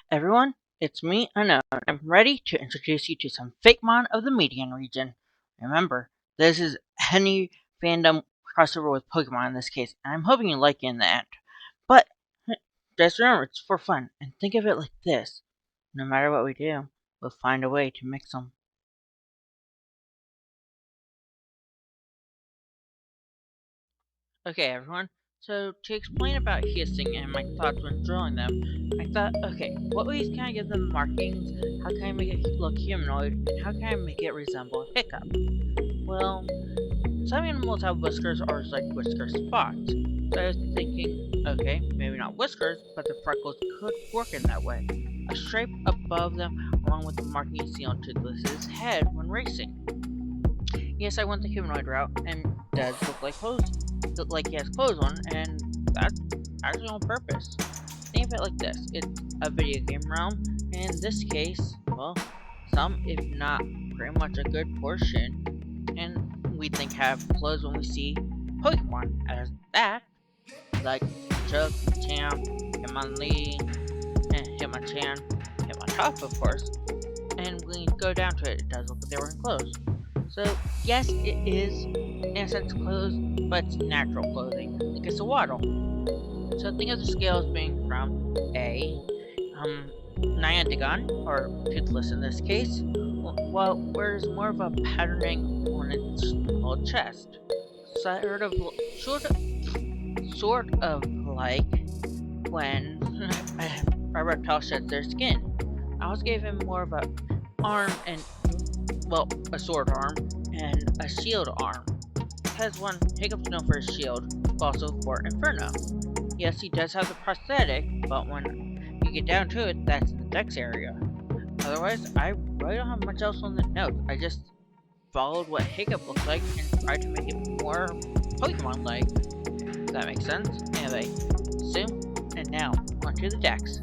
Everyone, it's me, Unknown. I'm ready to introduce you to some Fakemon of the Median region. Remember, this is any fandom crossover with Pokemon in this case, and I'm hoping you like it in the end. But just remember, it's for fun, and think of it like this. No matter what we do, we'll find a way to mix them. Okay, everyone. So, to explain about hissing and my thoughts when drawing them, I thought, okay, what ways can I give them markings? How can I make it look humanoid? And how can I make it resemble a hiccup? Well, some animals have whiskers or like whisker spots. So I was thinking, okay, maybe not whiskers, but the freckles could work in that way. A stripe above them, along with the marking you see on Toothless's head when racing. Yes, I went the humanoid route, and does look like he has clothes on, and that's actually on purpose. Think of it like this: it's a video game realm, and in this case, well, some, if not pretty much a good portion, and we think have clothes when we see Pokemon as that, like Chuck, Tam, Hitmonlee, and Hitmonchan, Hitmontop, of course. And when you go down to it, it does look like they're wearing clothes. So, yes, it is, in a sense, clothes, but it's natural clothing, like it's a waddle. So think of the scales being from a Nyantagon, or Toothless in this case, well, whereas more of a patterning on its whole chest. Sort of, sort of like when a reptile sheds their skin. I also gave him more of a arm and, well, a sword arm and a shield arm. Because one, Hiccup's known for his shield, but also for Inferno. Yes, he does have the prosthetic, but when you get down to it, that's in the dex area. Otherwise, I really don't have much else on the notes. I just followed what Hiccup looks like and tried to make it more Pokemon-like. Does that make sense? Anyway, zoom, and now, onto the dex.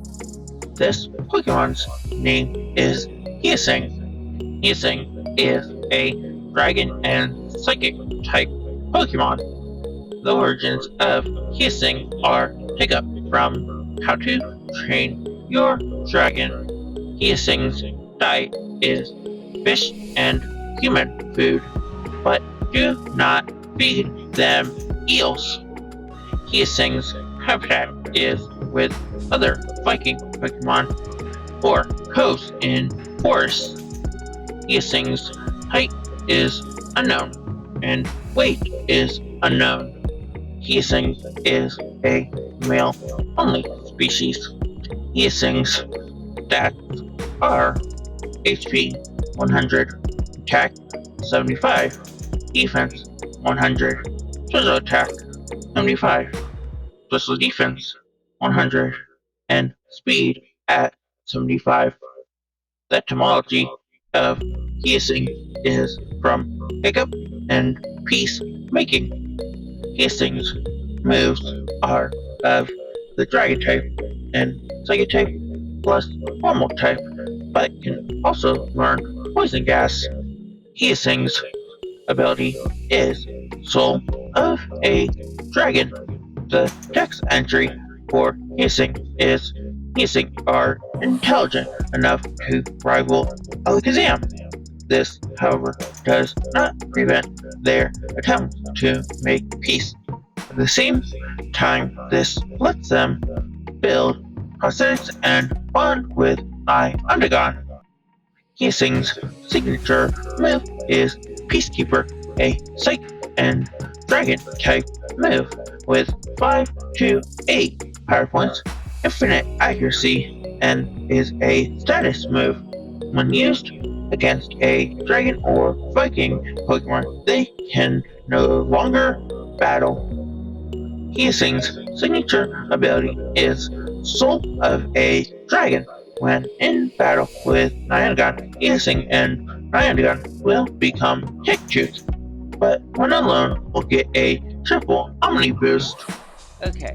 This Pokemon's name is Hissing. Hissing is a dragon and psychic type Pokemon. The origins of Hissing are Hiccup from How to Train Your Dragon. Hissing's diet is fish and human food, but do not feed them eels. Hissing's habitat is with other Viking Pokemon or coves in forests. Hissing's height is unknown and weight is unknown. Hissing is a male-only species. Hissing's stats are HP 100, attack 75, defense 100, special attack 75, special defense 100, and speed at 75. The etymology of hissing is from hiccup and peacemaking. Hissing's moves are of the dragon type and psychic type plus normal type, but can also learn poison gas. Hissing's ability is Soul of a Dragon. The text entry for Hissing is Hissing are intelligent enough to rival Alakazam. This, however, does not prevent their attempts to make peace. At the same time, this lets them build prosthetics and bond with Undergone. Hissing's signature move is Peacekeeper, a Psych and Dragon type move with 5 to 8 power points, infinite accuracy, and is a status move. When used against a Dragon or Viking Pokemon, they can no longer battle. Hissing's signature ability is Soul of a Dragon. When in battle with Nyantagon, Hissing and Nyantagon will become Hiccup, but when alone will get a triple Omni boost. Okay,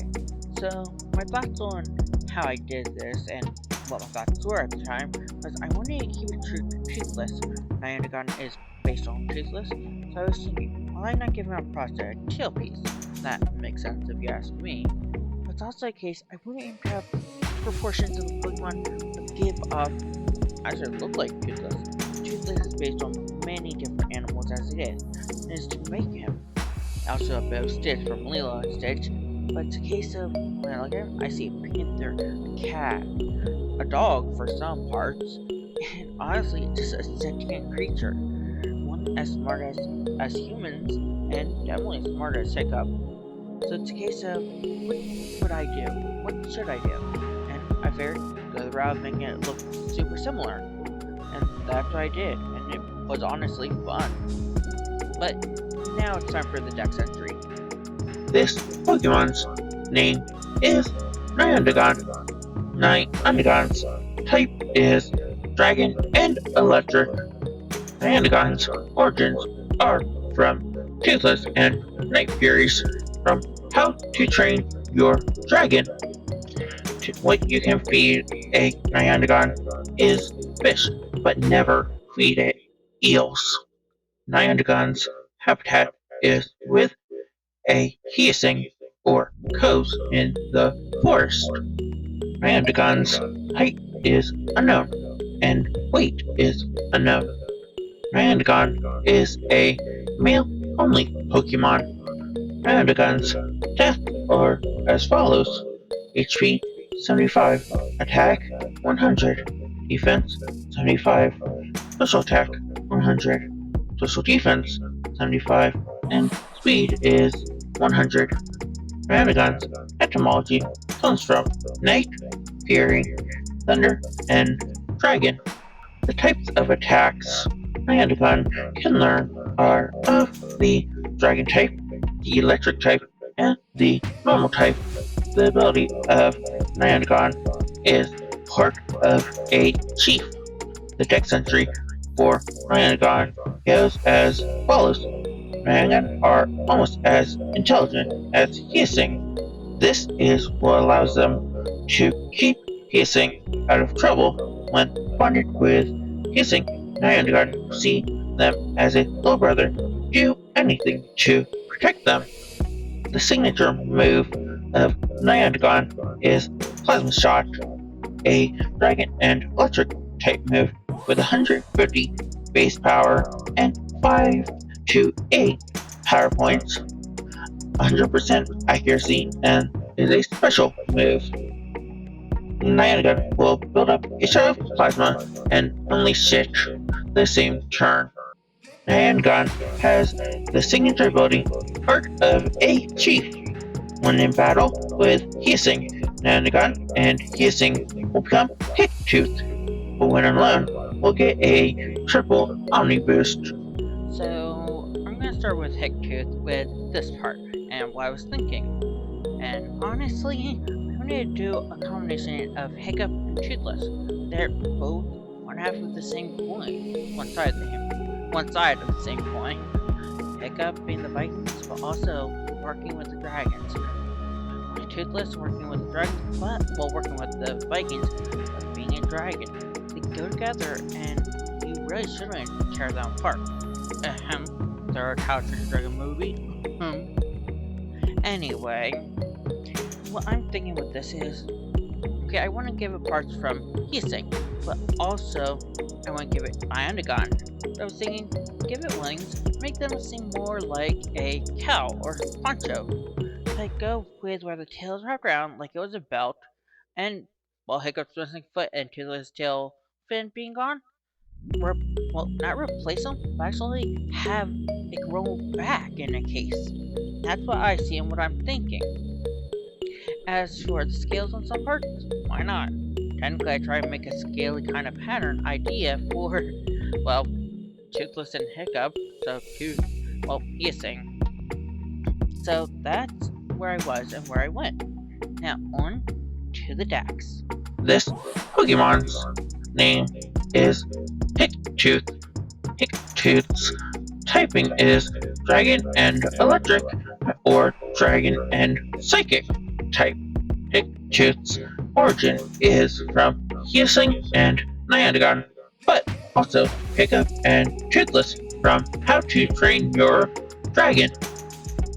so my thoughts on how I did this and what my thoughts were at the time was I wanted to keep it true to Toothless. Nyantagon is based on Toothless, so I was thinking, why not give him a prosthetic tail piece? That makes sense if you ask me. But it's also the case I wanted him to have proportions of a Pokemon with give off, I should look like Toothless. Toothless is based on many different animals as it is, and is to make him. Also a bit of Stitch from Lilo and Stitch, but it's a case of, when I look at him, I see a panther, a cat, a dog for some parts, and honestly, just a sentient creature. One as smart as humans, and definitely as smart as Hiccup. So it's a case of, what would I do? What should I do? And I figured, go the route of making it look super similar. And that's what I did, and it was honestly fun. But now it's time for the Dex entry. This Pokemon's name is Nyandagon. Nyandagon's type is Dragon and Electric. Nyandagon's origins are from Toothless and Night Furies, from How to Train Your Dragon. What you can feed a Nyandagon is fish, but never feed it eels. Nyandagon's habitat is with a hissing or coves in the forest. Nyandagon's height is unknown, and weight is unknown. Nyandagon is a male-only Pokemon. Nyandagon's stats are as follows: HP 75, Attack 100, Defense 75, Special Attack 100, Special Defense 75, and Speed is 100. Nyandagon's etymology comes from Night, Fury, Thunder, and Dragon. The types of attacks Nyandagon can learn are of the Dragon type, the Electric type, and the Normal type. The ability of Nyandagon is part of a chief. The Dex entry for Nyandagon goes as follows. Nyandagon are almost as intelligent as hissing. This is what allows them to keep hissing out of trouble. When bonded with hissing, Nyandagon see them as a little brother, do anything to protect them. The signature move of Nyandagon is Plasma Shot, a Dragon and Electric type move with 150 base power and 5 to 8 power points, 100% accuracy, and is a special move. Nyandagon will build up a shot of plasma and unleash it the same turn. Nyandagon has the signature ability Art of a Chief. When in battle with hissing, Nyandagon and hissing will become Hiccup Tooth, but when alone, will get a triple Omni Boost. So I'm gonna start with Hiccup Tooth with this part and what I was thinking. And honestly, I'm gonna do a combination of Hiccup and Toothless. They're both one half of the same coin, one side of the same coin. Hiccup being the Vikings, but also working with the dragons. Toothless working with the dragons, but working with the Vikings, but being a dragon. They go together, and you really shouldn't tear them apart. Third How to Train Your Dragon movie. Anyway, what I'm thinking with this is, okay, I want to give it parts from hissing, but also I want to give it Nyandagon. I was thinking, give it wings, make them seem more like a cow or poncho. Like go with where the tail is wrapped around like it was a belt, and while Hiccup's missing foot and Toothless tail fin being gone, not replace them, but actually have it grow back in a case. That's what I see and what I'm thinking. As for the scales on some parts, why not? Technically, I try to make a scaly kind of pattern idea for, Toothless and Hiccup, so hissing. So that's where I was and where I went. Now on to the Dex. This Pokemon's name is Hiccup Tooth. Hiccup Tooth's typing is Dragon and Electric or Dragon and Psychic type. Hiccup Tooth's origin is from hissing and Nyandagon, but also Hiccup and Toothless from How to Train Your Dragon.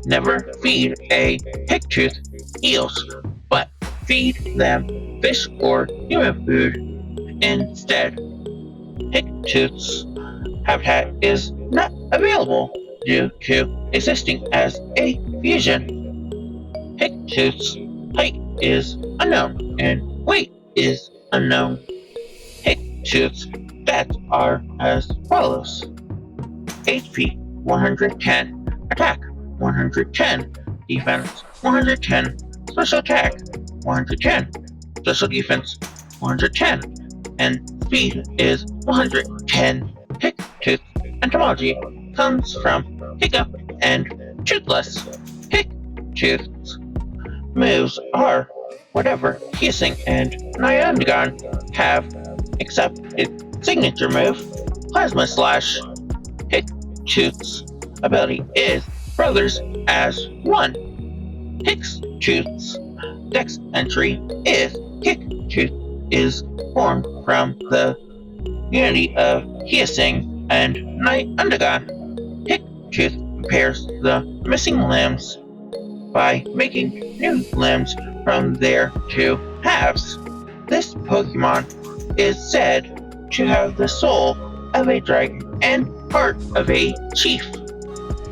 Never feed a Hiccup Tooth eels, but feed them fish or human food. instead. Hiccup Tooth's habitat is not available due to existing as a fusion. Hiccup Tooth's height is unknown and weight is unknown. Hiccup Tooth's stats are as follows: HP 110, attack 110, defense 110, special attack 110, special defense 110, and speed is 110. Hiccup Tooth etymology comes from hiccup and toothless. Hiccup Tooth's moves are whatever hissing and Nyandagon have, except its signature move, Plasma Slash. Hiccup Tooth's ability is Brothers as one. Hiccup Tooth's dex entry is Hiccup Tooth is formed from the unity of hissing and Night Undergone. Hiccup Tooth repairs the missing limbs by making new limbs from their two halves. This Pokemon is said to have the soul of a dragon and heart of a chief.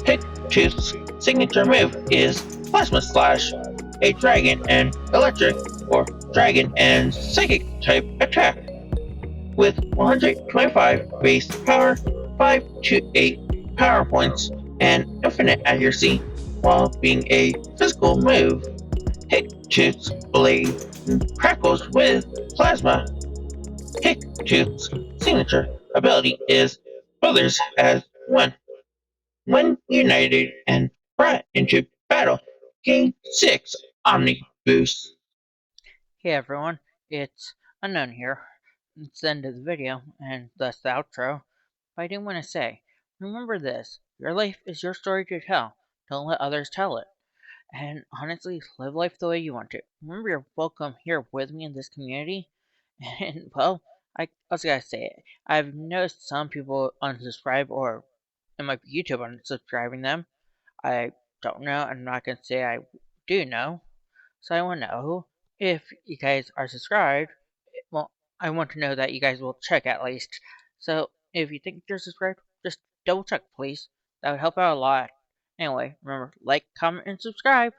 Hiccup Tooth's signature move is Plasma Slash, a dragon and electric or dragon and psychic type attack. With 125 base power, 5 to 8 power points, and infinite accuracy, while being a physical move. Hiccup Tooth's blade crackles with plasma. Hiccup Tooth's signature ability is Brothers as one. When united and brought into battle, gain 6 Omni boosts. Hey everyone, it's Unknown here. It's the end of the video, and thus the outro. But I do want to say, remember this, your life is your story to tell. Don't let others tell it. And honestly, live life the way you want to. Remember you're welcome here with me in this community. And well, I was gotta say it. I've noticed some people unsubscribe, or it might be YouTube unsubscribing them. I don't know. I'm not gonna say I do know. So I want to know if you guys are subscribed. Well, I want to know that you guys will check at least. So if you think you're subscribed, just double check, please. That would help out a lot. Anyway, remember, like, comment, and subscribe.